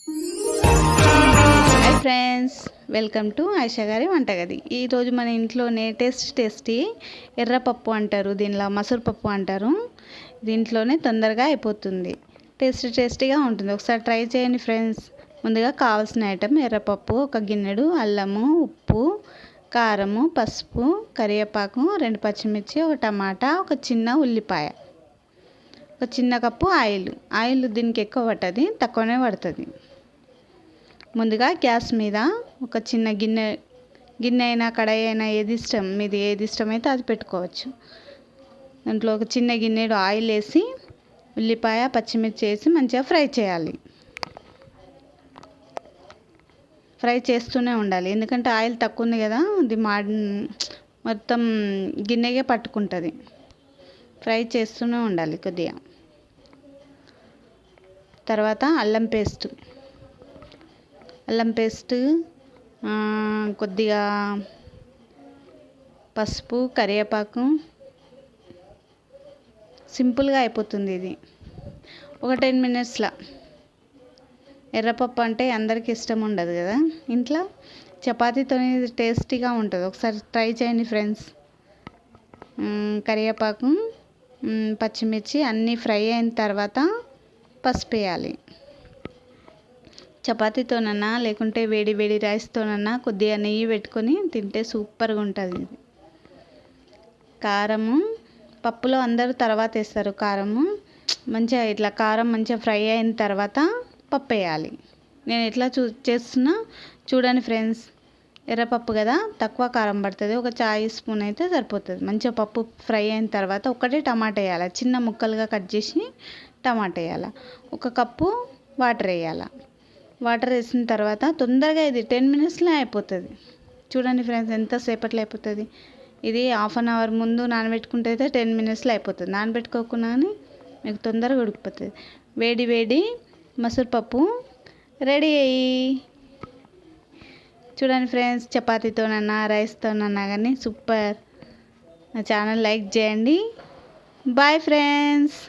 Hi friends, welcome to Ayesha గారి వంటగది. ఈరోజు మన ఇంట్లోనే టేస్టీ ఎర్రపప్పు అంటారు, దీనిలో మసూర్ పప్పు అంటారు. దీంట్లోనే తొందరగా అయిపోతుంది, టేస్టీగా ఉంటుంది. ఒకసారి ట్రై చేయండి ఫ్రెండ్స్. ముందుగా కావాల్సిన ఐటమ్ ఎర్రపప్పు, ఒక గిన్నెడు అల్లము, ఉప్పు, కారము, పసుపు, కరివేపాకు, 2 పచ్చిమిర్చి, ఒక టమాటా, ఒక చిన్న ఉల్లిపాయ, ఒక చిన్న కప్పు ఆయిల్ దీనికి ఎక్కువ పట్టది, తక్కువనే పడుతుంది. ముందుగా గ్యాస్ మీద ఒక చిన్న గిన్నె అయినా కడాయి అయినా మీది ఏది ఇష్టమైతే అది పెట్టుకోవచ్చు. దాంట్లో ఒక చిన్న గిన్నెడు ఆయిల్ వేసి ఉల్లిపాయ, పచ్చిమిర్చి వేసి మంచిగా ఫ్రై చేయాలి. ఫ్రై చేస్తూనే ఉండాలి, ఎందుకంటే ఆయిల్ తక్కువ ఉంది కదా, అది మొత్తం గిన్నెకే పట్టుకుంటుంది. ఫ్రై చేస్తూనే ఉండాలి కొద్దిగా. తర్వాత అల్లం పేస్ట్, కొద్దిగా పసుపు, కరివేపాకు. సింపుల్గా అయిపోతుంది ఇది, ఒక 10 మినిట్స్లో. ఎర్రపప్పు అంటే అందరికీ ఇష్టం ఉండదు కదా, ఇంట్లో చపాతీతో టేస్టీగా ఉంటుంది. ఒకసారి ట్రై చేయండి ఫ్రెండ్స్. కరివేపాకు, పచ్చిమిర్చి అన్నీ ఫ్రై అయిన తర్వాత పసుపు వేయాలి. చపాతీతోనన్నా లేకుంటే వేడి రైస్తోనన్నా కొద్దిగా నెయ్యి పెట్టుకొని తింటే సూపర్గా ఉంటుంది. కారము, పప్పులో అందరూ తర్వాత వేస్తారు కారము. మంచిగా ఇట్లా కారం మంచిగా ఫ్రై అయిన తర్వాత పప్పు వేయాలి. నేను ఎట్లా చేస్తున్నా చూడండి ఫ్రెండ్స్. ఎర్రపప్పు కదా, తక్కువ కారం పడుతుంది, ఒక చాయ్ స్పూన్ అయితే సరిపోతుంది. మంచిగా పప్పు ఫ్రై అయిన తర్వాత ఒకటే టమాటా వేయాలి, చిన్న ముక్కలుగా కట్ చేసి టమాటా వేయాలి. 1 కప్పు వాటర్ వేయాలి. వాటర్ వేసిన తర్వాత తొందరగా ఇది 10 మినిట్స్లో అయిపోతుంది. చూడండి ఫ్రెండ్స్, ఎంతసేపట్లో అయిపోతుంది. ఇది ½ అన్ అవర్ ముందు నానబెట్టుకుంటే అయితే 10 మినిట్స్లో అయిపోతుంది. నానబెట్టుకోకుండా మీకు తొందరగా ఉడికిపోతుంది. వేడి మసూర్ పప్పు రెడీ అయ్యి. చూడండి ఫ్రెండ్స్, చపాతీతోనన్నా రైస్తోనన్నా కానీ సూపర్. నా ఛానల్ లైక్ చేయండి. Bye friends.